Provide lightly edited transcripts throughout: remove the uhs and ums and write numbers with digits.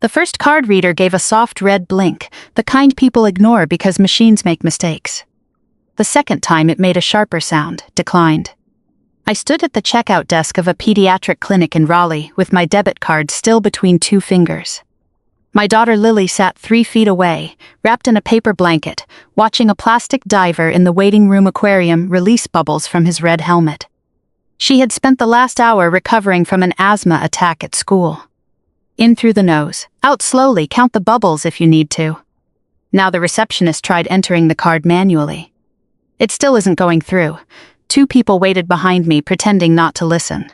The first card reader gave a soft red blink, the kind people ignore because machines make mistakes. The second time it made a sharper sound, declined. I stood at the checkout desk of a pediatric clinic in Raleigh with my debit card still between 2 fingers. My daughter Lily sat 3 feet away, wrapped in a paper blanket, watching a plastic diver in the waiting room aquarium release bubbles from his red helmet. She had spent the last hour recovering from an asthma attack at school. In through the nose, out slowly, count the bubbles if you need to. Now the receptionist tried entering the card manually. It still isn't going through. 2 people waited behind me, pretending not to listen.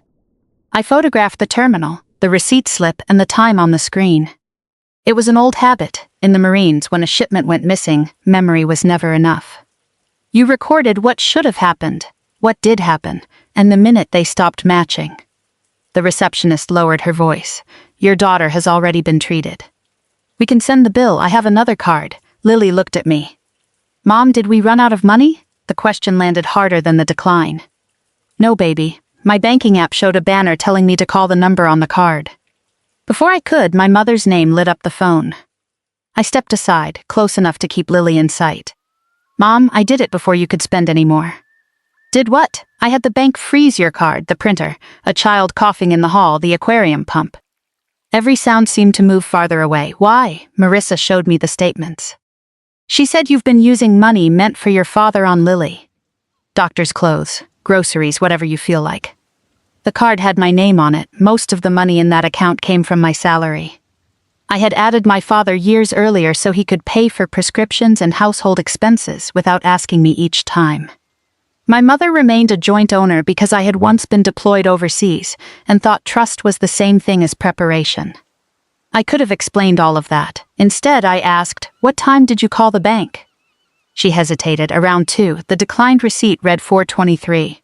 I photographed the terminal, the receipt slip, and the time on the screen. It was an old habit. In the Marines, when a shipment went missing, memory was never enough. You recorded what should have happened, what did happen, and the minute they stopped matching. The receptionist lowered her voice. Your daughter has already been treated. We can send the bill, I have another card. Lily looked at me. Mom, did we run out of money? The question landed harder than the decline. No, baby. My banking app showed a banner telling me to call the number on the card. Before I could, my mother's name lit up the phone. I stepped aside, close enough to keep Lily in sight. Mom, I did it before you could spend any more. Did what? I had the bank freeze your card, the printer, a child coughing in the hall, the aquarium pump. Every sound seemed to move farther away. Why? Marissa showed me the statements. She said you've been using money meant for your father on Lily. Doctor's clothes, groceries, whatever you feel like. The card had my name on it. Most of the money in that account came from my salary. I had added my father years earlier so he could pay for prescriptions and household expenses without asking me each time. My mother remained a joint owner because I had once been deployed overseas and thought trust was the same thing as preparation. I could have explained all of that. Instead, I asked, what time did you call the bank? She hesitated. Around 2. The declined receipt read 4:23.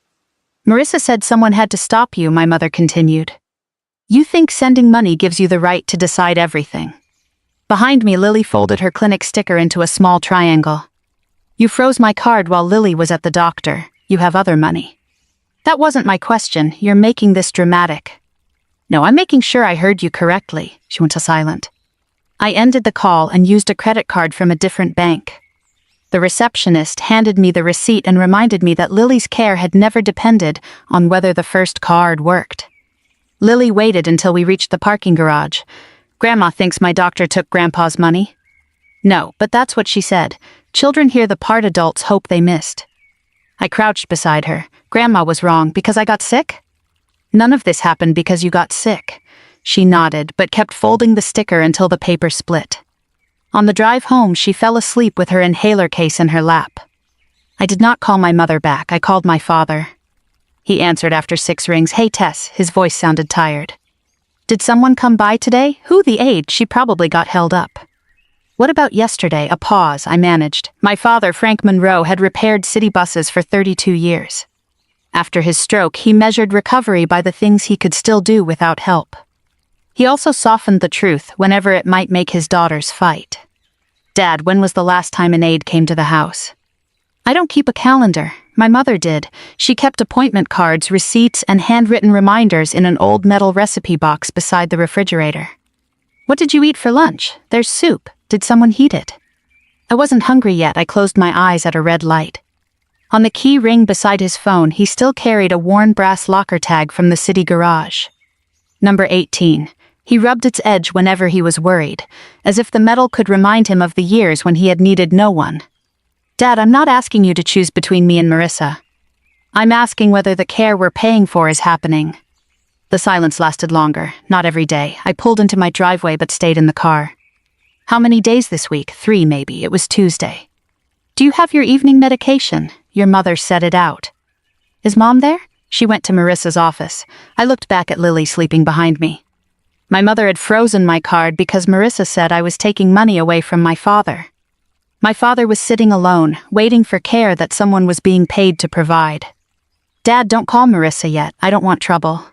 Marissa said someone had to stop you, my mother continued. You think sending money gives you the right to decide everything. Behind me, Lily folded her clinic sticker into a small triangle. You froze my card while Lily was at the doctor. You have other money. That wasn't my question. You're making this dramatic. No, I'm making sure I heard you correctly. She went silent. I ended the call and used a credit card from a different bank. The receptionist handed me the receipt and reminded me that Lily's care had never depended on whether the first card worked. Lily waited until we reached the parking garage. Grandma thinks my doctor took Grandpa's money. No, but that's what she said. Children hear the part adults hope they missed. I crouched beside her. Grandma was wrong because I got sick? None of this happened because you got sick. She nodded, but kept folding the sticker until the paper split. On the drive home, she fell asleep with her inhaler case in her lap. I did not call my mother back. I called my father. He answered after 6 rings. Hey, Tess. His voice sounded tired. Did someone come by today? Who? The aide. She probably got held up. What about yesterday? A pause. I managed. My father, Frank Monroe, had repaired city buses for 32 years. After his stroke, he measured recovery by the things he could still do without help. He also softened the truth whenever it might make his daughters fight. Dad, when was the last time an aide came to the house? I don't keep a calendar. My mother did. She kept appointment cards, receipts, and handwritten reminders in an old metal recipe box beside the refrigerator. What did you eat for lunch? There's soup. Did someone heat it? I wasn't hungry yet. I closed my eyes at a red light. On the key ring beside his phone, he still carried a worn brass locker tag from the city garage. Number 18. He rubbed its edge whenever he was worried, as if the metal could remind him of the years when he had needed no one. Dad, I'm not asking you to choose between me and Marissa. I'm asking whether the care we're paying for is happening. The silence lasted longer. Not every day. I pulled into my driveway but stayed in the car. How many days this week? 3 maybe. It was Tuesday. Do you have your evening medication? Your mother said it out. Is Mom there? She went to Marissa's office. I looked back at Lily sleeping behind me. My mother had frozen my card because Marissa said I was taking money away from my father. My father was sitting alone, waiting for care that someone was being paid to provide. Dad, don't call Marissa yet. I don't want trouble.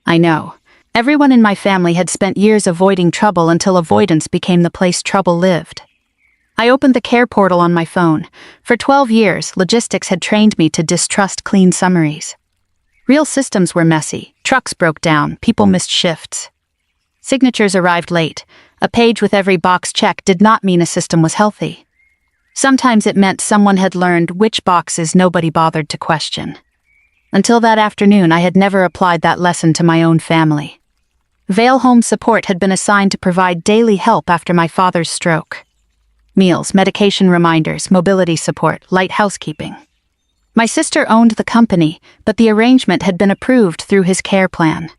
I know. Everyone in my family had spent years avoiding trouble until avoidance became the place trouble lived. I opened the care portal on my phone. For 12 years, logistics had trained me to distrust clean summaries. Real systems were messy. Trucks broke down. People missed shifts. Signatures arrived late. A page with every box checked did not mean a system was healthy. Sometimes it meant someone had learned which boxes nobody bothered to question. Until that afternoon, I had never applied that lesson to my own family. Vale Home Support had been assigned to provide daily help after my father's stroke. Meals, medication reminders, mobility support, light housekeeping. My sister owned the company, but the arrangement had been approved through his care plan.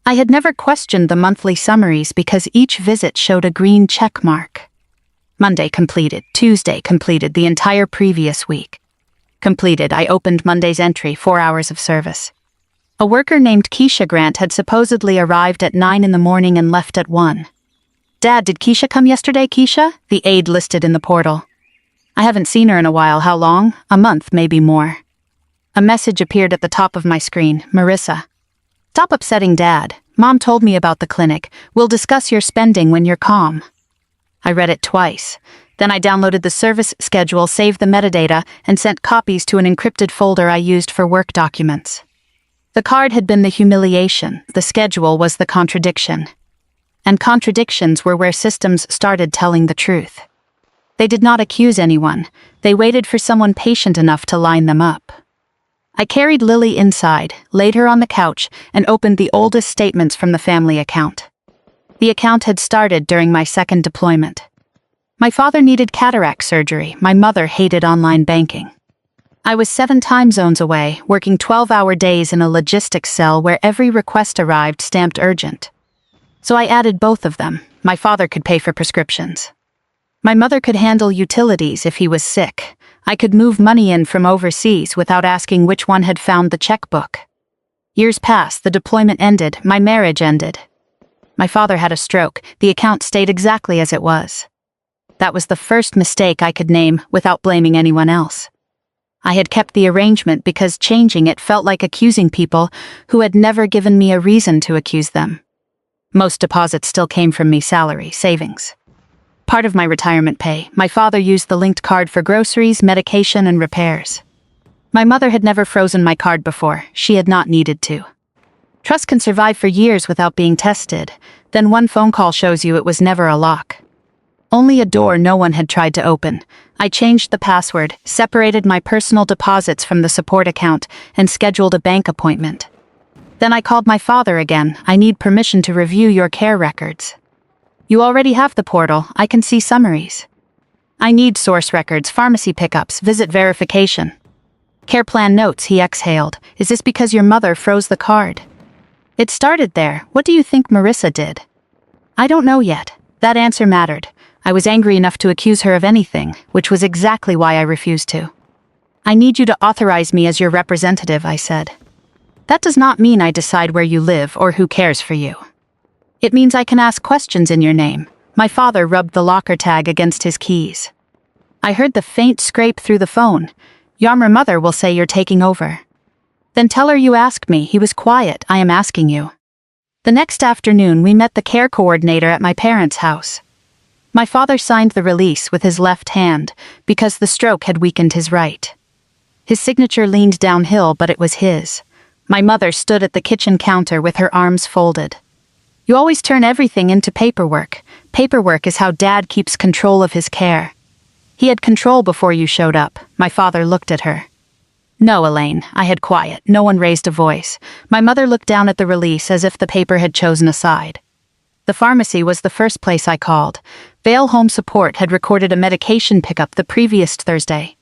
I had never questioned the monthly summaries because each visit showed a green check mark. Monday completed, Tuesday completed the entire previous week. Completed, I opened Monday's entry, 4 hours of service. A worker named Keisha Grant had supposedly arrived at 9 in the morning and left at 1. Dad, did Keisha come yesterday, Keisha? The aide listed in the portal. I haven't seen her in a while. How long? A month, maybe more. A message appeared at the top of my screen. Marissa. Stop upsetting Dad. Mom told me about the clinic. We'll discuss your spending when you're calm. I read it twice. Then I downloaded the service schedule, saved the metadata, and sent copies to an encrypted folder I used for work documents. The card had been the humiliation. The schedule was the contradiction. And contradictions were where systems started telling the truth. They did not accuse anyone. They waited for someone patient enough to line them up. I carried Lily inside, laid her on the couch, and opened the oldest statements from the family account. The account had started during my second deployment. My father needed cataract surgery. My mother hated online banking. I was 7 time zones away, working 12-hour days in a logistics cell where every request arrived stamped urgent. So I added both of them. My father could pay for prescriptions. My mother could handle utilities if he was sick. I could move money in from overseas without asking which one had found the checkbook. Years passed, the deployment ended, my marriage ended. My father had a stroke. The account stayed exactly as it was. That was the first mistake I could name without blaming anyone else. I had kept the arrangement because changing it felt like accusing people who had never given me a reason to accuse them. Most deposits still came from me, salary, savings. Part of my retirement pay, my father used the linked card for groceries, medication, and repairs. My mother had never frozen my card before. She had not needed to. Trust can survive for years without being tested. Then one phone call shows you it was never a lock. Only a door no one had tried to open. I changed the password, separated my personal deposits from the support account, and scheduled a bank appointment. Then I called my father again. I need permission to review your care records. You already have the portal. I can see summaries. I need source records, pharmacy pickups, visit verification. Care plan notes, he exhaled. Is this because your mother froze the card? It started there. What do you think Marissa did? I don't know yet. That answer mattered. I was angry enough to accuse her of anything, which was exactly why I refused to. I need you to authorize me as your representative, I said. That does not mean I decide where you live or who cares for you. It means I can ask questions in your name. My father rubbed the locker tag against his keys. I heard the faint scrape through the phone. Your mother will say you're taking over. Then tell her you asked me. He was quiet. I am asking you. The next afternoon, we met the care coordinator at my parents' house. My father signed the release with his left hand because the stroke had weakened his right. His signature leaned downhill, but it was his. My mother stood at the kitchen counter with her arms folded. You always turn everything into paperwork. Paperwork is how Dad keeps control of his care. He had control before you showed up. My father looked at her. No, Elaine, I had quiet. No one raised a voice. My mother looked down at the release as if the paper had chosen a side. The pharmacy was the first place I called. Vale Home Support had recorded a medication pickup the previous Thursday.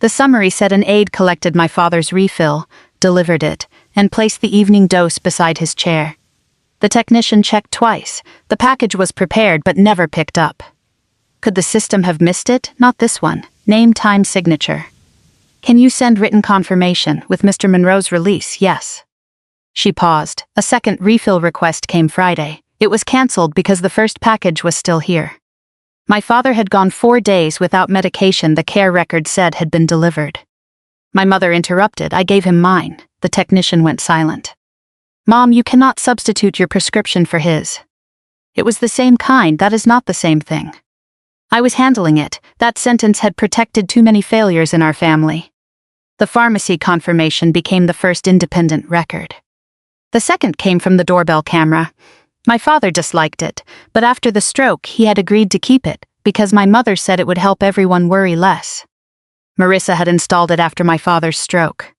The summary said an aide collected my father's refill, delivered it, and placed the evening dose beside his chair. The technician checked twice. The package was prepared but never picked up. Could the system have missed it? Not this one. Name, time, signature. Can you send written confirmation with Mr. Monroe's release? Yes. She paused. A second refill request came Friday. It was cancelled because the first package was still here. My father had gone 4 days without medication the care record said had been delivered. My mother interrupted. I gave him mine. The technician went silent. Mom, you cannot substitute your prescription for his. It was the same kind. That is not the same thing. I was handling it. That sentence had protected too many failures in our family. The pharmacy confirmation became the first independent record. The second came from the doorbell camera. My father disliked it, but after the stroke he had agreed to keep it because my mother said it would help everyone worry less. Marissa had installed it after my father's stroke.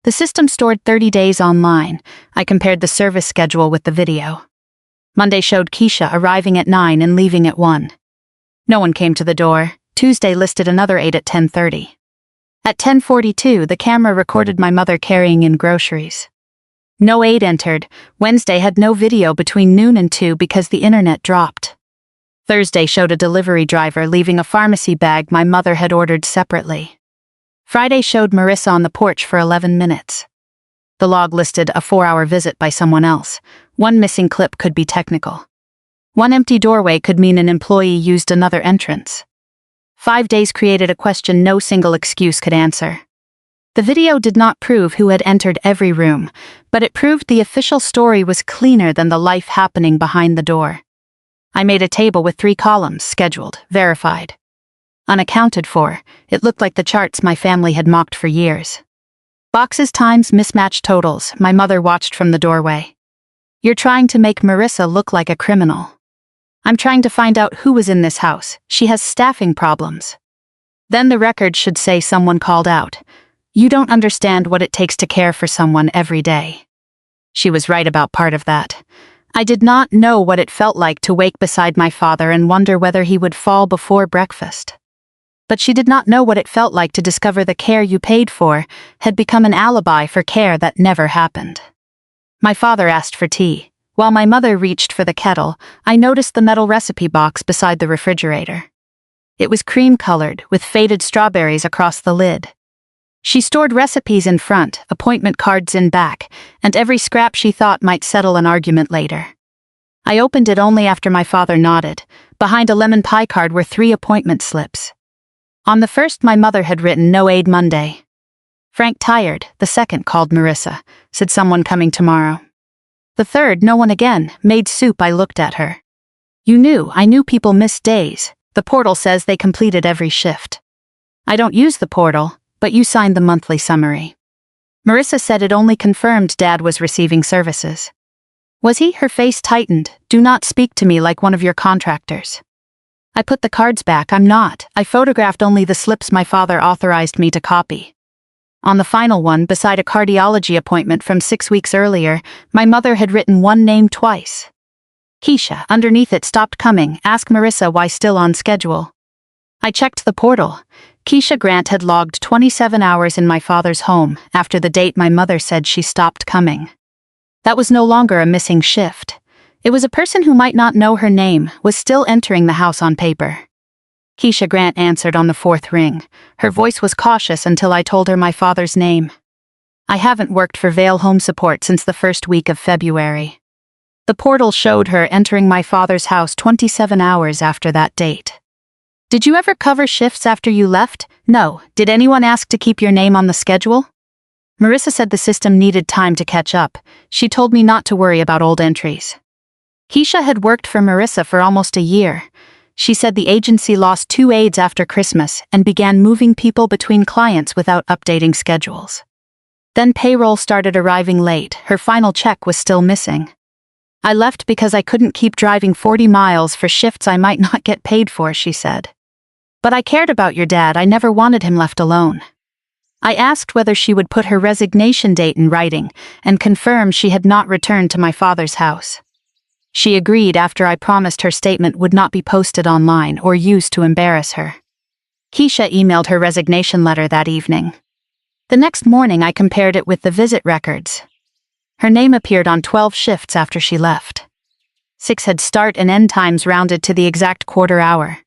The system stored 30 days online. I compared the service schedule with the video. Monday showed Keisha arriving at 9 and leaving at 1. No one came to the door. Tuesday listed another aide at 10:30. At 10:42, the camera recorded my mother carrying in groceries. No aide entered. Wednesday had no video between noon and 2 because the internet dropped. Thursday showed a delivery driver leaving a pharmacy bag my mother had ordered separately. Friday showed Marissa on the porch for 11 minutes. The log listed a 4-hour visit by someone else. One missing clip could be technical. One empty doorway could mean an employee used another entrance. 5 days created a question no single excuse could answer. The video did not prove who had entered every room, but it proved the official story was cleaner than the life happening behind the door. I made a table with 3 columns: scheduled, verified, unaccounted for. It looked like the charts my family had mocked for years. Boxes times mismatched totals. My mother watched from the doorway. You're trying to make Marissa look like a criminal. I'm trying to find out who was in this house. She has staffing problems. Then the record should say someone called out. You don't understand what it takes to care for someone every day. She was right about part of that. I did not know what it felt like to wake beside my father and wonder whether he would fall before breakfast. But she did not know what it felt like to discover the care you paid for had become an alibi for care that never happened. My father asked for tea. While my mother reached for the kettle, I noticed the metal recipe box beside the refrigerator. It was cream-colored, with faded strawberries across the lid. She stored recipes in front, appointment cards in back, and every scrap she thought might settle an argument later. I opened it only after my father nodded. Behind a lemon pie card were 3 appointment slips. On the first, my mother had written "No aid Monday." Frank tired. The second called Marissa, said someone coming tomorrow. The third, no one again, made soup. I looked at her. I knew people missed days. The portal says they completed every shift. I don't use the portal, but you signed the monthly summary. Marissa said it only confirmed Dad was receiving services. Was he? Her face tightened. Do not speak to me like one of your contractors. I put the cards back. I'm not. I photographed only the slips my father authorized me to copy. On the final one, beside a cardiology appointment from 6 weeks earlier, my mother had written one name twice. Keisha. Underneath it, stopped coming. Ask Marissa why still on schedule. I checked the portal. Keisha Grant had logged 27 hours in my father's home after the date my mother said she stopped coming. That was no longer a missing shift. It was a person who might not know her name, was still entering the house on paper. Keisha Grant answered on the 4th ring. Her voice was cautious until I told her my father's name. I haven't worked for Vail Home Support since the 1st week of February. The portal showed her entering my father's house 27 hours after that date. Did you ever cover shifts after you left? No. Did anyone ask to keep your name on the schedule? Marissa said the system needed time to catch up. She told me not to worry about old entries. Keisha had worked for Marissa for almost a year. She said the agency lost 2 aides after Christmas and began moving people between clients without updating schedules. Then payroll started arriving late. Her final check was still missing. I left because I couldn't keep driving 40 miles for shifts I might not get paid for, she said. But I cared about your dad. I never wanted him left alone. I asked whether she would put her resignation date in writing and confirm she had not returned to my father's house. She agreed after I promised her statement would not be posted online or used to embarrass her. Keisha emailed her resignation letter that evening. The next morning I compared it with the visit records. Her name appeared on 12 shifts after she left. 6 had start and end times rounded to the exact quarter hour.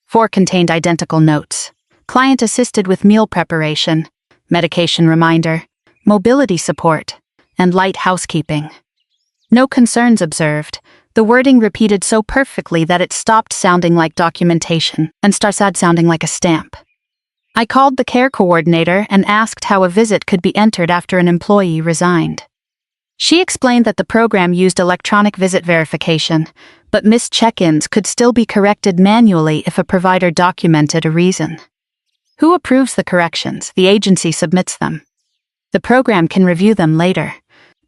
4 contained identical notes. Client assisted with meal preparation, medication reminder, mobility support, and light housekeeping. No concerns observed. The wording repeated so perfectly that it stopped sounding like documentation and started sounding like a stamp. I called the care coordinator and asked how a visit could be entered after an employee resigned. She explained that the program used electronic visit verification, but missed check-ins could still be corrected manually if a provider documented a reason. Who approves the corrections? The agency submits them. The program can review them later.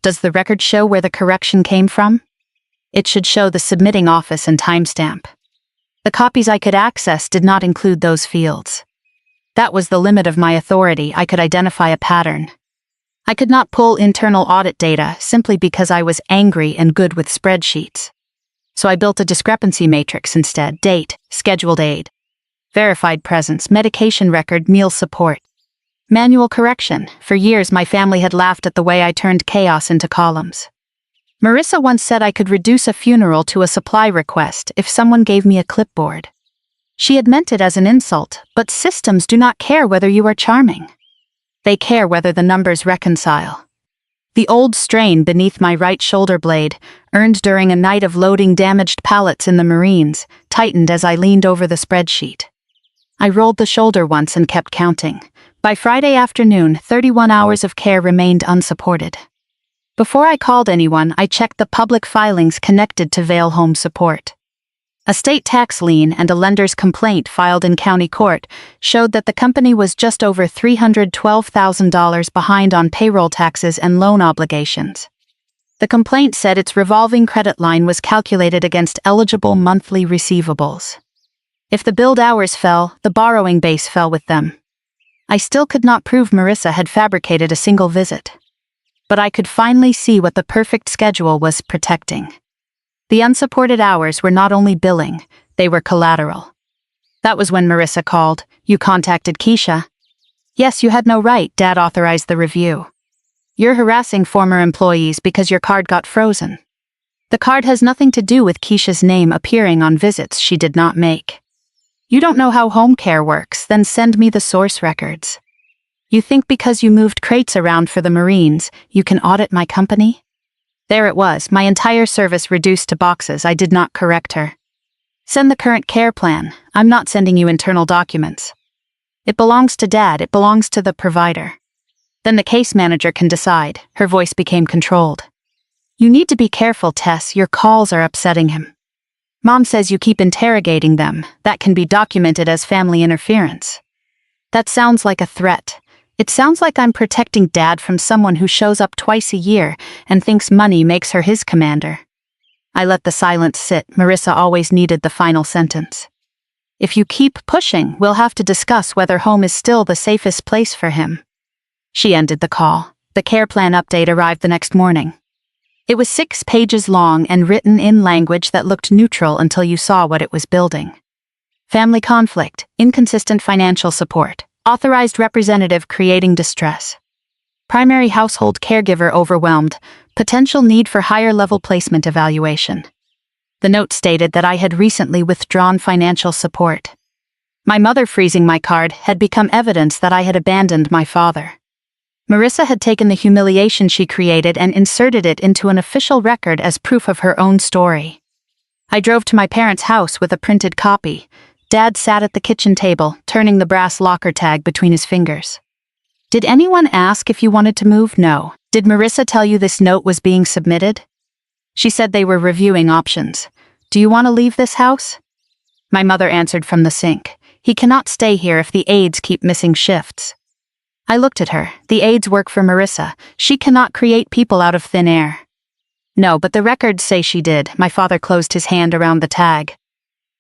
Does the record show where the correction came from? It should show the submitting office and timestamp. The copies I could access did not include those fields. That was the limit of my authority. I could identify a pattern. I could not pull internal audit data simply because I was angry and good with spreadsheets. So I built a discrepancy matrix instead: date, scheduled aide, verified presence, medication record, meal support, manual correction. For years my family had laughed at the way I turned chaos into columns. Marissa once said I could reduce a funeral to a supply request if someone gave me a clipboard. She had meant it as an insult, but systems do not care whether you are charming. They care whether the numbers reconcile. The old strain beneath my right shoulder blade, earned during a night of loading damaged pallets in the Marines, tightened as I leaned over the spreadsheet. I rolled the shoulder once and kept counting. By Friday afternoon, 31 hours of care remained unsupported. Before I called anyone, I checked the public filings connected to Vail Home Support. A state tax lien and a lender's complaint filed in county court showed that the company was just over $312,000 behind on payroll taxes and loan obligations. The complaint said its revolving credit line was calculated against eligible monthly receivables. If the billed hours fell, the borrowing base fell with them. I still could not prove Marissa had fabricated a single visit. But I could finally see what the perfect schedule was protecting. The unsupported hours were not only billing, they were collateral. That was when Marissa called. "You contacted Keisha?" "Yes, you had no right. Dad authorized the review. You're harassing former employees because your card got frozen." The card has nothing to do with Keisha's name appearing on visits she did not make. "You don't know how home care works, then send me the source records. You think because you moved crates around for the Marines, you can audit my company?" There it was, my entire service reduced to boxes. I did not correct her. "Send the current care plan. I'm not sending you internal documents. It belongs to Dad, it belongs to the provider. Then the case manager can decide." Her voice became controlled. "You need to be careful, Tess, your calls are upsetting him. Mom says you keep interrogating them. That can be documented as family interference." "That sounds like a threat. It sounds like I'm protecting Dad from someone who shows up twice a year and thinks money makes her his commander." I let the silence sit. Marissa always needed the final sentence. "If you keep pushing, we'll have to discuss whether home is still the safest place for him." She ended the call. The care plan update arrived the next morning. It was 6 pages long and written in language that looked neutral until you saw what it was building. Family conflict, inconsistent financial support, authorized representative creating distress, primary household caregiver overwhelmed, potential need for higher-level placement evaluation. The note stated that I had recently withdrawn financial support. My mother freezing my card had become evidence that I had abandoned my father. Marissa had taken the humiliation she created and inserted it into an official record as proof of her own story. I drove to my parents' house with a printed copy. Dad sat at the kitchen table, turning the brass locker tag between his fingers. "Did anyone ask if you wanted to move?" "No." "Did Marissa tell you this note was being submitted?" "She said they were reviewing options." "Do you want to leave this house?" My mother answered from the sink. "He cannot stay here if the aides keep missing shifts." I looked at her. "The aides work for Marissa. She cannot create people out of thin air." "No, but the records say she did." My father closed his hand around the tag.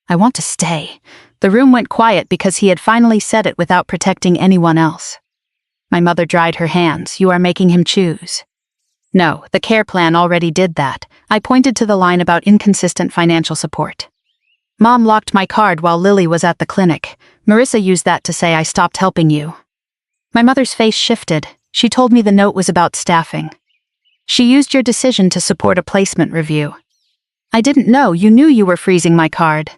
"I want to stay." The room went quiet because he had finally said it without protecting anyone else. My mother dried her hands. "You are making him choose." "No, the care plan already did that." I pointed to the line about inconsistent financial support. "Mom locked my card while Lily was at the clinic. Marissa used that to say I stopped helping you." My mother's face shifted. She told me the note was about staffing. "She used your decision to support a placement review." "I didn't know. You knew you were freezing my card."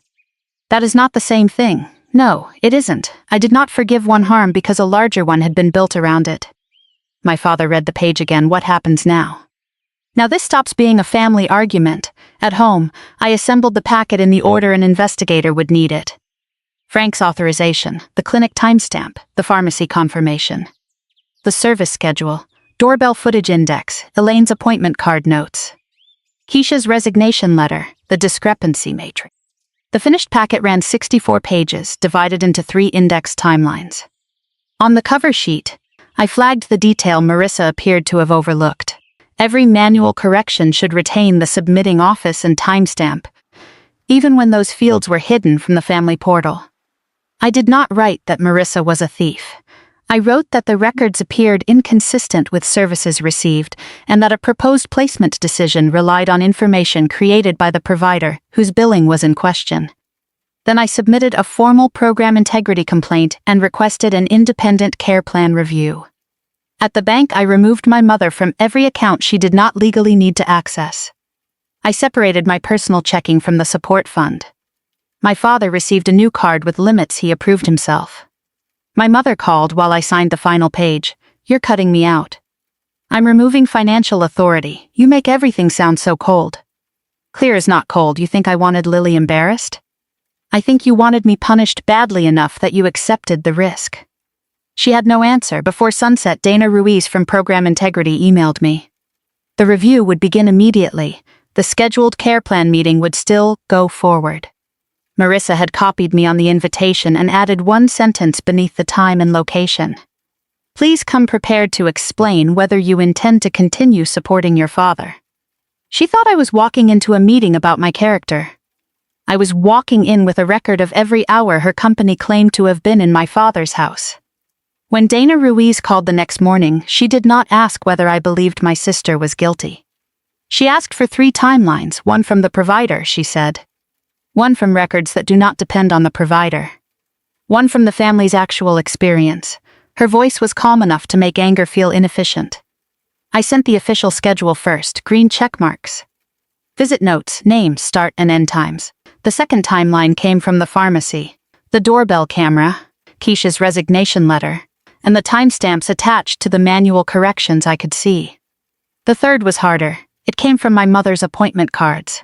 "That is not the same thing." "No, it isn't. I did not forgive one harm because a larger one had been built around it." My father read the page again. "What happens now?" "Now this stops being a family argument. At home, I assembled the packet in the order an investigator would need it. Frank's authorization, the clinic timestamp, the pharmacy confirmation, the service schedule, doorbell footage index, Elaine's appointment card notes, Keisha's resignation letter, the discrepancy matrix. The finished packet ran 64 pages, divided into 3 indexed timelines. On the cover sheet, I flagged the detail Marissa appeared to have overlooked. Every manual correction should retain the submitting office and timestamp, even when those fields were hidden from the family portal. I did not write that Marissa was a thief. I wrote that the records appeared inconsistent with services received and that a proposed placement decision relied on information created by the provider whose billing was in question. Then I submitted a formal program integrity complaint and requested an independent care plan review. At the bank, I removed my mother from every account she did not legally need to access. I separated my personal checking from the support fund. My father received a new card with limits he approved himself. My mother called while I signed the final page. "You're cutting me out." "I'm removing financial authority. You make everything sound so cold." "Clear as not cold. You think I wanted Lily embarrassed?" "I think you wanted me punished badly enough that you accepted the risk." She had no answer. Before sunset, Dana Ruiz from Program Integrity emailed me. The review would begin immediately. The scheduled care plan meeting would still go forward. Marissa had copied me on the invitation and added one sentence beneath the time and location. "Please come prepared to explain whether you intend to continue supporting your father." She thought I was walking into a meeting about my character. I was walking in with a record of every hour her company claimed to have been in my father's house. When Dana Ruiz called the next morning, she did not ask whether I believed my sister was guilty. She asked for 3 timelines, one from the provider, she said. One from records that do not depend on the provider. One from the family's actual experience. Her voice was calm enough to make anger feel inefficient. I sent the official schedule first, green check marks. Visit notes, names, start and end times. The second timeline came from the pharmacy, the doorbell camera, Keisha's resignation letter, and the timestamps attached to the manual corrections I could see. The third was harder. It came from my mother's appointment cards.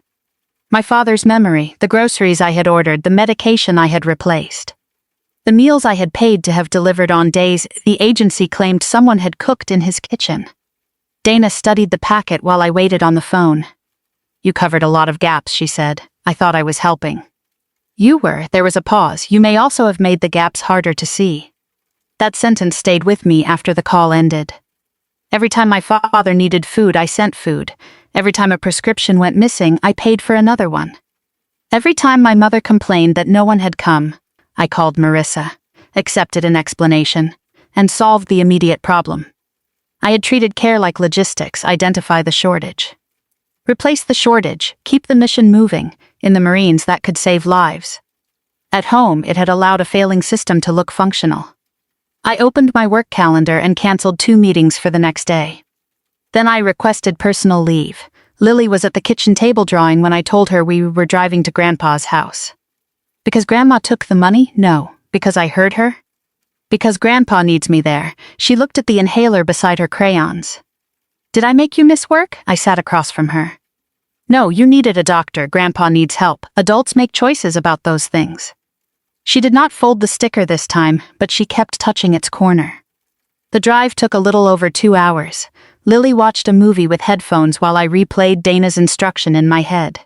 My father's memory, the groceries I had ordered, the medication I had replaced. The meals I had paid to have delivered on days the agency claimed someone had cooked in his kitchen. Dana studied the packet while I waited on the phone. "You covered a lot of gaps," she said. "I thought I was helping." "You were." There was a pause. "You may also have made the gaps harder to see." That sentence stayed with me after the call ended. Every time my father needed food, I sent food. Every time a prescription went missing, I paid for another one. Every time my mother complained that no one had come, I called Marissa, accepted an explanation, and solved the immediate problem. I had treated care like logistics, identify the shortage. Replace the shortage, keep the mission moving. In the Marines, that could save lives. At home, it had allowed a failing system to look functional. I opened my work calendar and canceled 2 meetings for the next day. Then I requested personal leave. Lily was at the kitchen table drawing when I told her we were driving to Grandpa's house. Because Grandma took the money? No. Because I heard her? Because Grandpa needs me there. She looked at the inhaler beside her crayons. "Did I make you miss work?" I sat across from her. "No, you needed a doctor. Grandpa needs help. Adults make choices about those things." She did not fold the sticker this time, but she kept touching its corner. The drive took a little over 2 hours. Lily watched a movie with headphones while I replayed Dana's instruction in my head.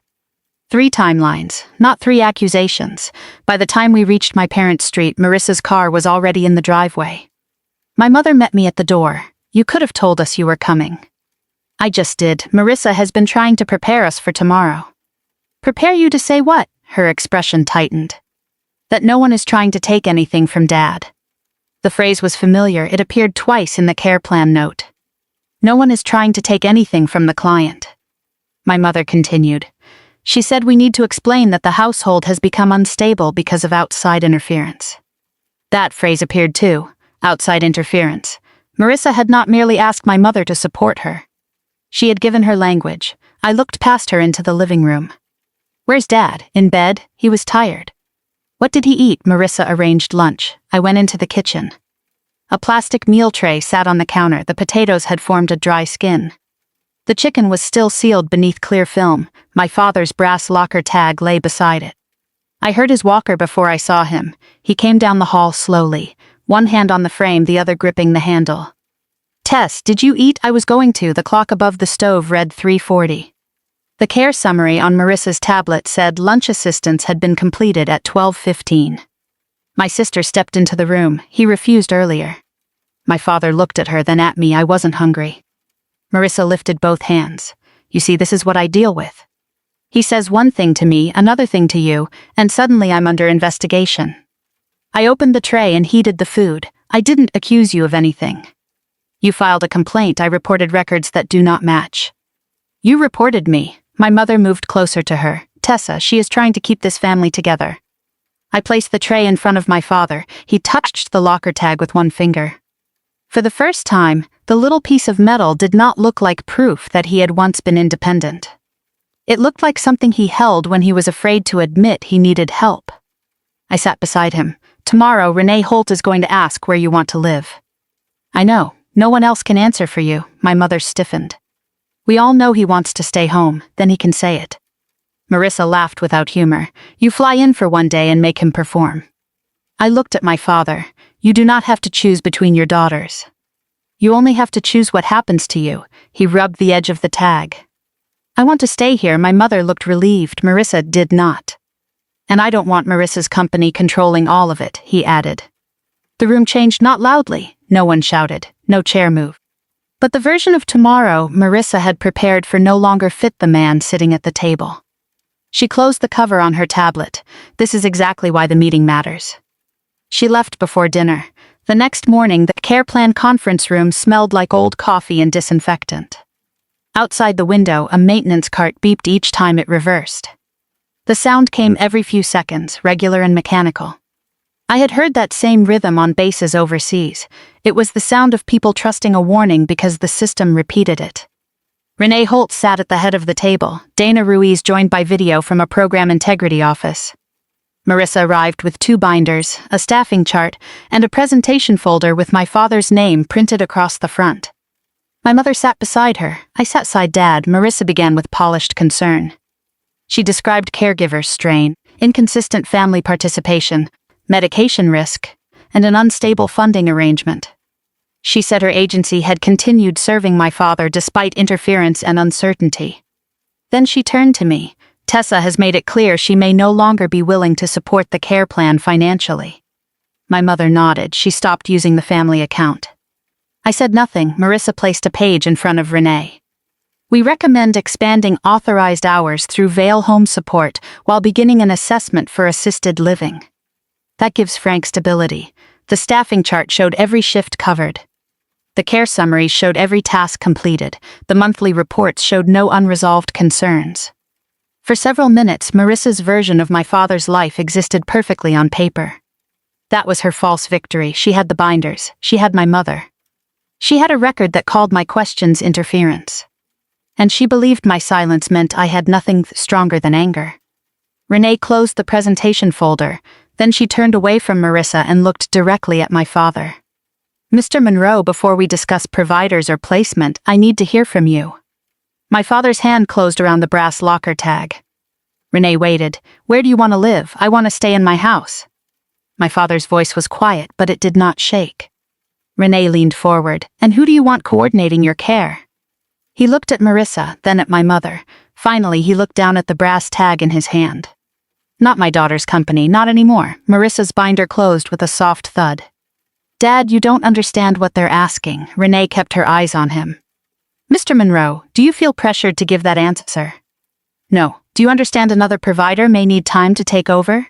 3 timelines, not 3 accusations. By the time we reached my parents' street, Marissa's car was already in the driveway. My mother met me at the door. "You could have told us you were coming." "I just did. Marissa has been trying to prepare us for tomorrow." "Prepare you to say what?" Her expression tightened. "That no one is trying to take anything from Dad." The phrase was familiar. It appeared twice in the care plan note. "No one is trying to take anything from the client." My mother continued. "She said we need to explain that the household has become unstable because of outside interference." That phrase appeared too. Outside interference. Marissa had not merely asked my mother to support her. She had given her language. I looked past her into the living room. "Where's Dad? In bed? He was tired." "What did he eat?" Marissa arranged lunch. I went into the kitchen. A plastic meal tray sat on the counter. The potatoes had formed a dry skin. The chicken was still sealed beneath clear film. My father's brass locker tag lay beside it. I heard his walker before I saw him. He came down the hall slowly, one hand on the frame, the other gripping the handle. "Tess, did you eat?" "I was going to." The clock above the stove read 3:40. The care summary on Marissa's tablet said lunch assistance had been completed at 12:15. My sister stepped into the room. "He refused earlier." My father looked at her, then at me. "I wasn't hungry." Marissa lifted both hands. You see, this is what I deal with. He says one thing to me, another thing to you, and suddenly I'm under investigation. I opened the tray and heated the food. I didn't accuse you of anything. You filed a complaint. I reported records that do not match. You reported me. My mother moved closer to her. Tessa, she is trying to keep this family together. I placed the tray in front of my father. He touched the locker tag with one finger. For the first time, the little piece of metal did not look like proof that he had once been independent. It looked like something he held when he was afraid to admit he needed help. I sat beside him. Tomorrow, Renee Holt is going to ask where you want to live. I know. No one else can answer for you. My mother stiffened. We all know he wants to stay home, then he can say it. Marissa laughed without humor. You fly in for one day and make him perform. I looked at my father. You do not have to choose between your daughters. You only have to choose what happens to you. He rubbed the edge of the tag. I want to stay here. My mother looked relieved. Marissa did not. And I don't want Marissa's company controlling all of it, he added. The room changed, not loudly. No one shouted. No chair moved. But the version of tomorrow Marissa had prepared for no longer fit the man sitting at the table. She closed the cover on her tablet. This is exactly why the meeting matters. She left before dinner. The next morning, the care plan conference room smelled like old coffee and disinfectant. Outside the window, a maintenance cart beeped each time it reversed. The sound came every few seconds, regular and mechanical. I had heard that same rhythm on bases overseas. It was the sound of people trusting a warning because the system repeated it. Renee Holt sat at the head of the table. Dana Ruiz joined by video from a program integrity office. Marissa arrived with 2 binders, a staffing chart, and a presentation folder with my father's name printed across the front. My mother sat beside her. I sat side Dad. Marissa began with polished concern. She described caregiver strain, inconsistent family participation, medication risk, and an unstable funding arrangement. She said her agency had continued serving my father despite interference and uncertainty. Then she turned to me. Tessa has made it clear she may no longer be willing to support the care plan financially. My mother nodded. She stopped using the family account. I said nothing. Marissa placed a page in front of Renee. We recommend expanding authorized hours through Vail Home Support while beginning an assessment for assisted living. That gives Frank stability. The staffing chart showed every shift covered. The care summaries showed every task completed. The monthly reports showed no unresolved concerns. For several minutes, Marissa's version of my father's life existed perfectly on paper. That was her false victory. She had the binders. She had my mother. She had a record that called my questions interference. And she believed my silence meant I had nothing stronger than anger. Renee closed the presentation folder. Then she turned away from Marissa and looked directly at my father. Mr. Monroe, before we discuss providers or placement, I need to hear from you. My father's hand closed around the brass locker tag. Renee waited. Where do you want to live? I want to stay in my house. My father's voice was quiet, but it did not shake. Renee leaned forward. And who do you want coordinating your care? He looked at Marissa, then at my mother. Finally, he looked down at the brass tag in his hand. Not my daughter's company, not anymore. Marissa's binder closed with a soft thud. Dad, you don't understand what they're asking. Renee kept her eyes on him. Mr. Monroe, do you feel pressured to give that answer? No. Do you understand another provider may need time to take over?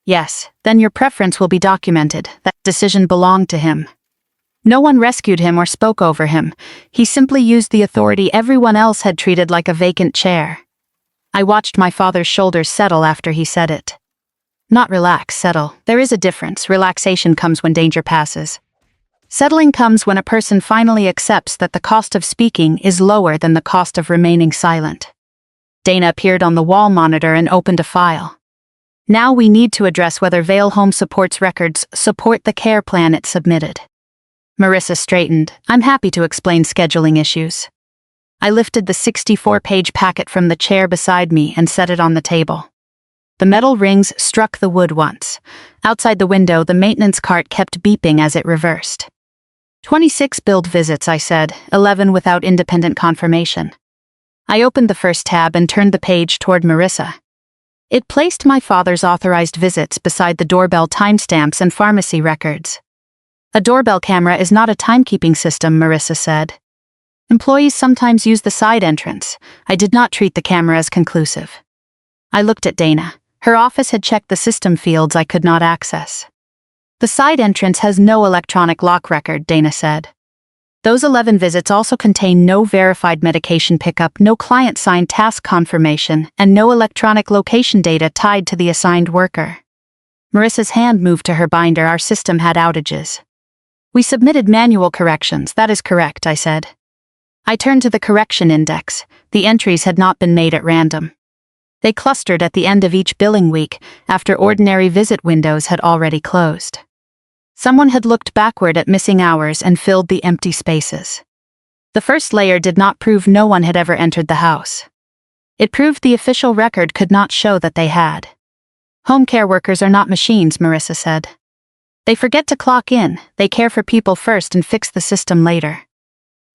Yes. Then your preference will be documented. That decision belonged to him. No one rescued him or spoke over him. He simply used the authority everyone else had treated like a vacant chair. I watched my father's shoulders settle after he said it. Not relax, settle. There is a difference. Relaxation comes when danger passes. Settling comes when a person finally accepts that the cost of speaking is lower than the cost of remaining silent. Dana appeared on the wall monitor and opened a file. Now we need to address whether Vail Home Support's records support the care plan it submitted. Marissa straightened. I'm happy to explain scheduling issues. I lifted the 64-page packet from the chair beside me and set it on the table. The metal rings struck the wood once. Outside the window, the maintenance cart kept beeping as it reversed. 26 billed visits, I said, 11 without independent confirmation. I opened the first tab and turned the page toward Marissa. It placed my father's authorized visits beside the doorbell timestamps and pharmacy records. A doorbell camera is not a timekeeping system, Marissa said. Employees sometimes use the side entrance. I did not treat the camera as conclusive. I looked at Dana. Her office had checked the system fields I could not access. The side entrance has no electronic lock record, Dana said. Those 11 visits also contain no verified medication pickup, no client-signed task confirmation, and no electronic location data tied to the assigned worker. Marissa's hand moved to her binder. Our system had outages. We submitted manual corrections. That is correct, I said. I turned to the correction index. The entries had not been made at random. They clustered at the end of each billing week, after ordinary visit windows had already closed. Someone had looked backward at missing hours and filled the empty spaces. The first layer did not prove no one had ever entered the house. It proved the official record could not show that they had. Home care workers are not machines, Marissa said. They forget to clock in, they care for people first and fix the system later.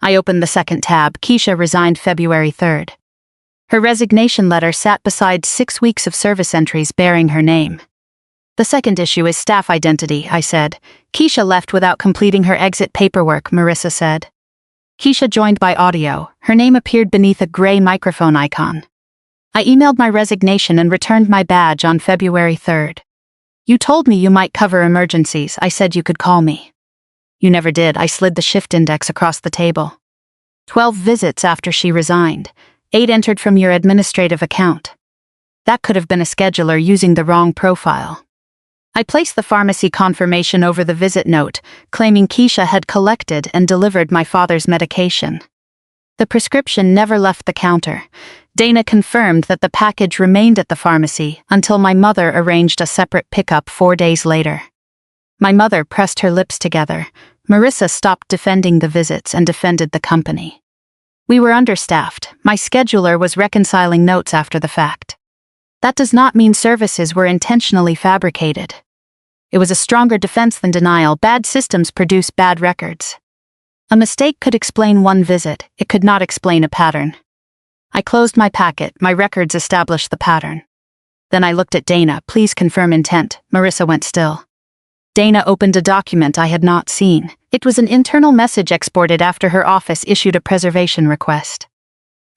I opened the second tab. Keisha resigned February 3rd. Her resignation letter sat beside 6 weeks of service entries bearing her name. The second issue is staff identity, I said. Keisha left without completing her exit paperwork, Marissa said. Keisha joined by audio. Her name appeared beneath a gray microphone icon. I emailed my resignation and returned my badge on February 3rd. You told me you might cover emergencies. I said you could call me. You never did. I slid the shift index across the table. 12 visits after she resigned. 8 entered from your administrative account. That could have been a scheduler using the wrong profile. I placed the pharmacy confirmation over the visit note, claiming Keisha had collected and delivered my father's medication. The prescription never left the counter. Dana confirmed that the package remained at the pharmacy until my mother arranged a separate pickup 4 days later. My mother pressed her lips together. Marissa stopped defending the visits and defended the company. We were understaffed. My scheduler was reconciling notes after the fact. That does not mean services were intentionally fabricated. It was a stronger defense than denial. Bad systems produce bad records. A mistake could explain one visit, it could not explain a pattern. I closed my packet. My records established the pattern. Then I looked at Dana. Please confirm intent. Marissa went still. Dana opened a document I had not seen. It was an internal message exported after her office issued a preservation request.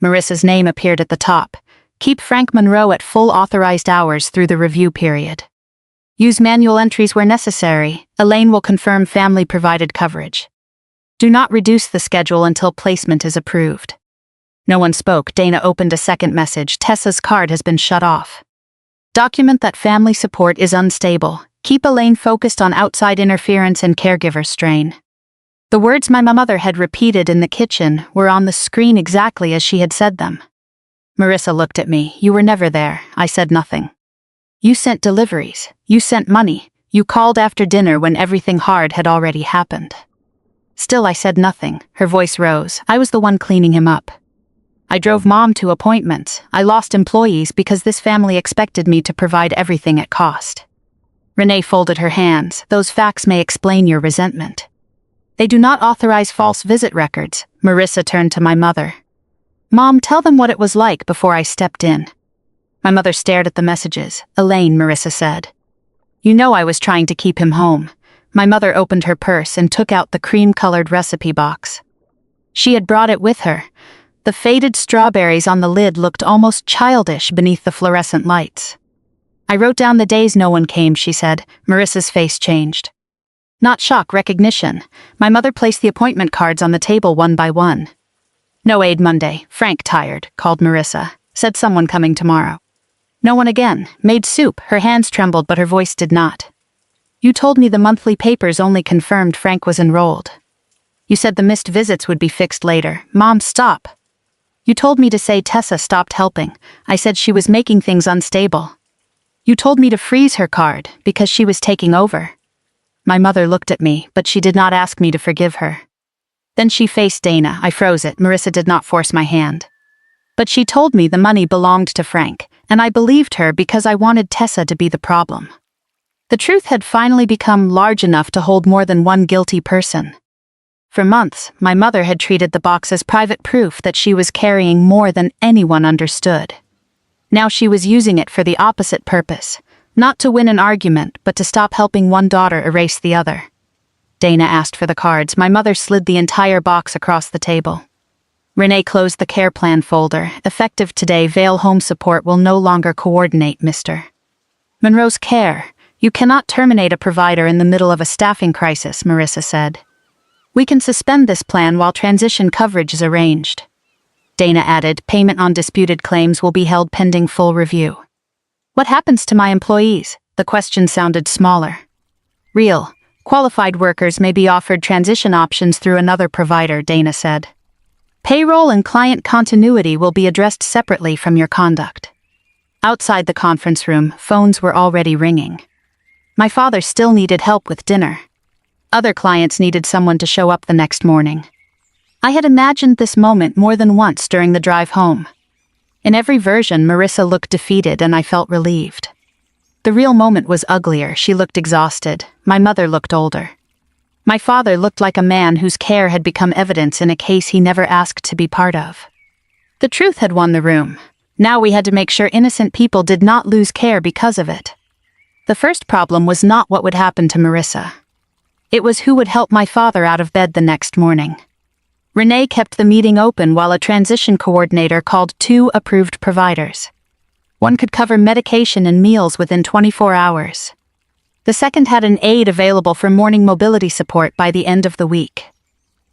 Marissa's name appeared at the top. Keep Frank Monroe at full authorized hours through the review period. Use manual entries where necessary. Elaine will confirm family-provided coverage. Do not reduce the schedule until placement is approved. No one spoke. Dana opened a second message. Tessa's card has been shut off. Document that family support is unstable. Keep Elaine focused on outside interference and caregiver strain. The words my mother had repeated in the kitchen were on the screen exactly as she had said them. Marissa looked at me. You were never there. I said nothing. You sent deliveries. You sent money. You called after dinner when everything hard had already happened. Still I said nothing. Her voice rose. I was the one cleaning him up. I drove Mom to appointments. I lost employees because this family expected me to provide everything at cost. Renee folded her hands. Those facts may explain your resentment. They do not authorize false visit records. Marissa turned to my mother. Mom, tell them what it was like before I stepped in. My mother stared at the messages. Elaine, Marissa said. You know I was trying to keep him home. My mother opened her purse and took out the cream-colored recipe box. She had brought it with her. The faded strawberries on the lid looked almost childish beneath the fluorescent lights. I wrote down the days no one came, she said. Marissa's face changed. Not shock, recognition. My mother placed the appointment cards on the table one by one. No aide Monday. Frank tired, called Marissa. Said someone coming tomorrow. No one again. Made soup. Her hands trembled but her voice did not. You told me the monthly papers only confirmed Frank was enrolled. You said the missed visits would be fixed later. Mom, stop. You told me to say Tessa stopped helping. I said she was making things unstable. You told me to freeze her card because she was taking over. My mother looked at me, but she did not ask me to forgive her. Then she faced Dana. I froze it. Marissa did not force my hand. But she told me the money belonged to Frank, and I believed her because I wanted Tessa to be the problem. The truth had finally become large enough to hold more than one guilty person. For months, my mother had treated the box as private proof that she was carrying more than anyone understood. Now she was using it for the opposite purpose, not to win an argument, but to stop helping one daughter erase the other. Dana asked for the cards. My mother slid the entire box across the table. Renee closed the care plan folder. Effective today, Vale Home Support will no longer coordinate Mr. Monroe's care. You cannot terminate a provider in the middle of a staffing crisis, Marissa said. We can suspend this plan while transition coverage is arranged. Dana added, payment on disputed claims will be held pending full review. What happens to my employees? The question sounded smaller. Real, qualified workers may be offered transition options through another provider, Dana said. Payroll and client continuity will be addressed separately from your conduct. Outside the conference room, phones were already ringing. My father still needed help with dinner. Other clients needed someone to show up the next morning. I had imagined this moment more than once during the drive home. In every version, Marissa looked defeated and I felt relieved. The real moment was uglier. She looked exhausted. My mother looked older. My father looked like a man whose care had become evidence in a case he never asked to be part of. The truth had won the room. Now we had to make sure innocent people did not lose care because of it. The first problem was not what would happen to Marissa. It was who would help my father out of bed the next morning. Renee kept the meeting open while a transition coordinator called 2 approved providers. One could cover medication and meals within 24 hours. The second had an aide available for morning mobility support by the end of the week.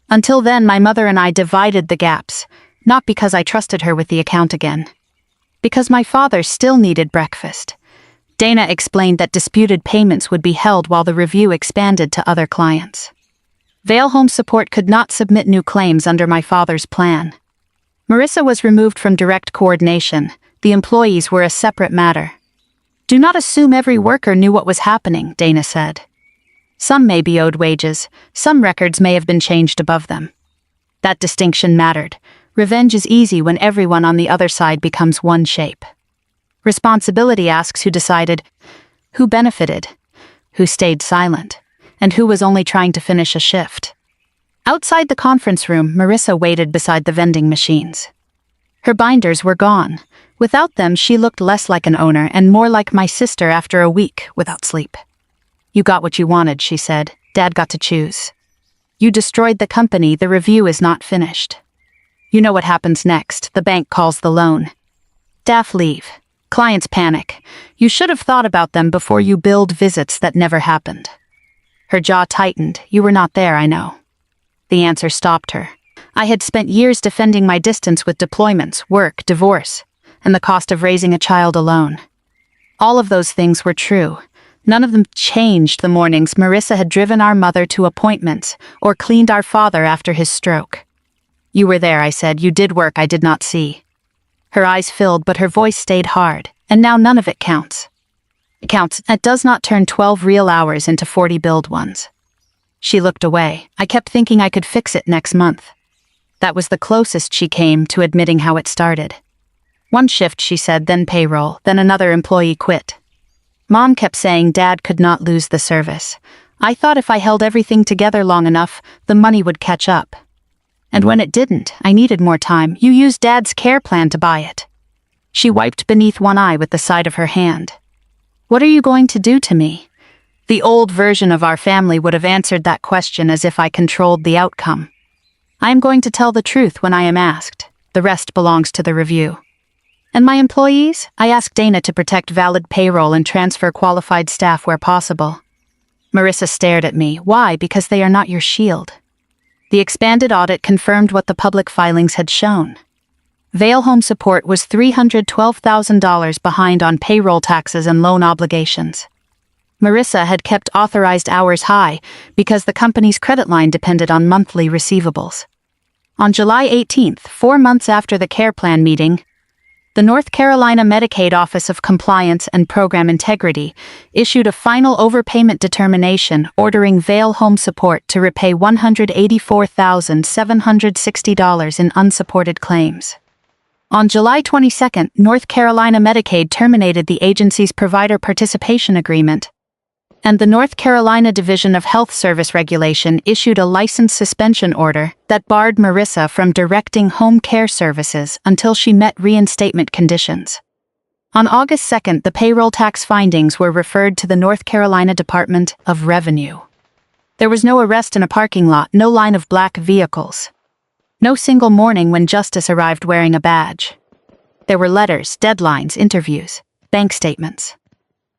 Until then, my mother and I divided the gaps, not because I trusted her with the account again. Because my father still needed breakfast. Dana explained that disputed payments would be held while the review expanded to other clients. Vale Home Support could not submit new claims under my father's plan. Marissa was removed from direct coordination. The employees were a separate matter. Do not assume every worker knew what was happening, Dana said. Some may be owed wages, some records may have been changed above them. That distinction mattered. Revenge is easy when everyone on the other side becomes one shape. Responsibility asks who decided, who benefited, who stayed silent, and who was only trying to finish a shift. Outside the conference room, Marissa waited beside the vending machines. Her binders were gone. Without them, she looked less like an owner and more like my sister after a week without sleep. You got what you wanted, she said. Dad got to choose. You destroyed the company. The review is not finished. You know what happens next. The bank calls the loan. Staff leave. Clients panic. You should have thought about them before you billed visits that never happened. Her jaw tightened. You were not there, I know. The answer stopped her. I had spent years defending my distance with deployments, work, divorce, and the cost of raising a child alone. All of those things were true. None of them changed the mornings Marissa had driven our mother to appointments or cleaned our father after his stroke. You were there, I said. You did work I did not see. Her eyes filled, but her voice stayed hard, and now none of it counts. It counts. It does not turn 12 real hours into 40 billed ones. She looked away. I kept thinking I could fix it next month. That was the closest she came to admitting how it started. One shift, she said, then payroll, then another employee quit. Mom kept saying Dad could not lose the service. I thought if I held everything together long enough, the money would catch up. And when it didn't, I needed more time. You used Dad's care plan to buy it. She wiped beneath one eye with the side of her hand. What are you going to do to me? The old version of our family would have answered that question as if I controlled the outcome. I am going to tell the truth when I am asked. The rest belongs to the review. And my employees? I asked Dana to protect valid payroll and transfer qualified staff where possible. Marissa stared at me. Why? Because they are not your shield. The expanded audit confirmed what the public filings had shown. Vale Home Support was $312,000 behind on payroll taxes and loan obligations. Marissa had kept authorized hours high because the company's credit line depended on monthly receivables. On July 18th, 4 months after the care plan meeting, the North Carolina Medicaid Office of Compliance and Program Integrity issued a final overpayment determination ordering Vale Home Support to repay $184,760 in unsupported claims. On July 22nd, North Carolina Medicaid terminated the agency's provider participation agreement, and the North Carolina Division of Health Service Regulation issued a license suspension order that barred Marissa from directing home care services until she met reinstatement conditions. On August 2nd, the payroll tax findings were referred to the North Carolina Department of Revenue. There was no arrest in a parking lot, no line of black vehicles. No single morning when justice arrived wearing a badge. There were letters, deadlines, interviews, bank statements.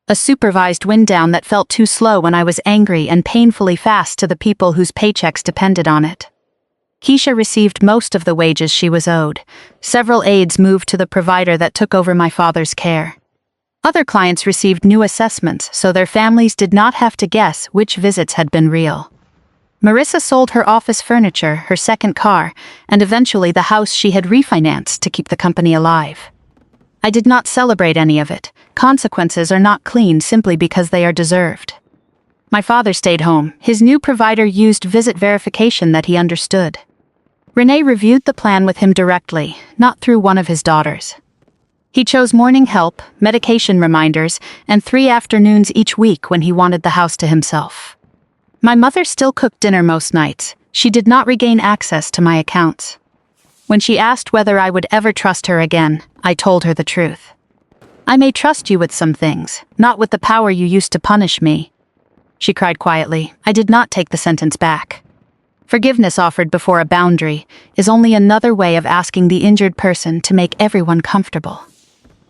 A supervised wind down that felt too slow when I was angry and painfully fast to the people whose paychecks depended on it. Keisha received most of the wages she was owed. Several aides moved to the provider that took over my father's care. Other clients received new assessments, so their families did not have to guess which visits had been real. Marissa sold her office furniture, her second car, and eventually the house she had refinanced to keep the company alive. I did not celebrate any of it. Consequences are not clean simply because they are deserved. My father stayed home. His new provider used visit verification that he understood. Renee reviewed the plan with him directly, not through one of his daughters. He chose morning help, medication reminders, and 3 afternoons each week when he wanted the house to himself. My mother still cooked dinner most nights. She did not regain access to my accounts. When she asked whether I would ever trust her again, I told her the truth. I may trust you with some things, not with the power you used to punish me. She cried quietly. I did not take the sentence back. Forgiveness offered before a boundary is only another way of asking the injured person to make everyone comfortable.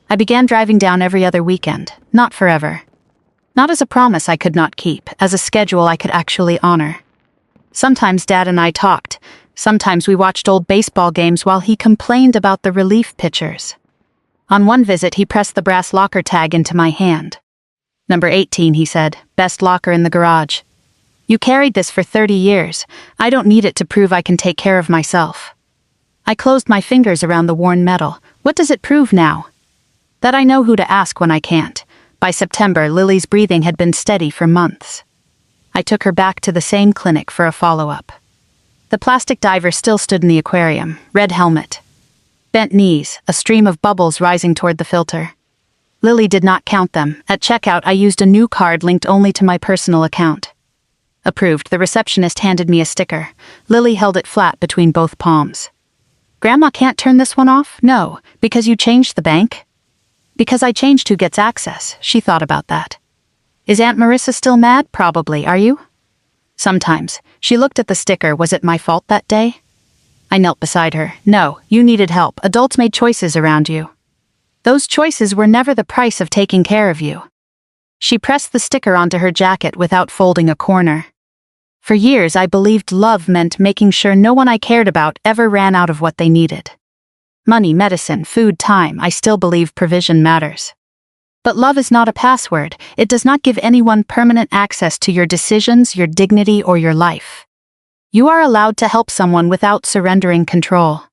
I began driving down every other weekend, not forever. Not as a promise I could not keep, as a schedule I could actually honor. Sometimes Dad and I talked. Sometimes we watched old baseball games while he complained about the relief pitchers. On one visit, he pressed the brass locker tag into my hand. Number 18, he said, best locker in the garage. You carried this for 30 years. I don't need it to prove I can take care of myself. I closed my fingers around the worn metal. What does it prove now? That I know who to ask when I can't. By September, Lily's breathing had been steady for months. I took her back to the same clinic for a follow-up. The plastic diver still stood in the aquarium, red helmet. Bent knees, a stream of bubbles rising toward the filter. Lily did not count them. At checkout, I used a new card linked only to my personal account. Approved, the receptionist handed me a sticker. Lily held it flat between both palms. Grandma can't turn this one off? No, because you changed the bank? Because I changed who gets access. She thought about that. Is Aunt Marissa still mad? Probably. Are you? Sometimes. She looked at the sticker. Was it my fault that day? I knelt beside her. No, you needed help. Adults made choices around you. Those choices were never the price of taking care of you. She pressed the sticker onto her jacket without folding a corner. For years, I believed love meant making sure no one I cared about ever ran out of what they needed. Money, medicine, food, time, I still believe provision matters. But love is not a password. It does not give anyone permanent access to your decisions, your dignity, or your life. You are allowed to help someone without surrendering control.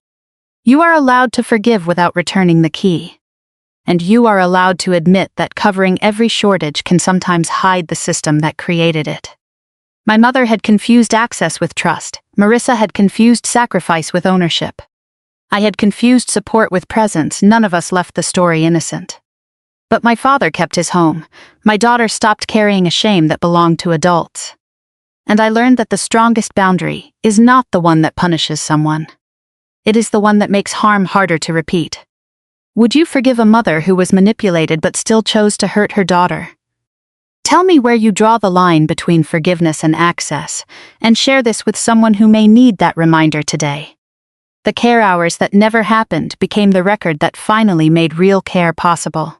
You are allowed to forgive without returning the key. And you are allowed to admit that covering every shortage can sometimes hide the system that created it. My mother had confused access with trust. Marissa had confused sacrifice with ownership. I had confused support with presence. None of us left the story innocent. But my father kept his home. My daughter stopped carrying a shame that belonged to adults. And I learned that the strongest boundary is not the one that punishes someone. It is the one that makes harm harder to repeat. Would you forgive a mother who was manipulated but still chose to hurt her daughter? Tell me where you draw the line between forgiveness and access, and share this with someone who may need that reminder today. The care hours that never happened became the record that finally made real care possible.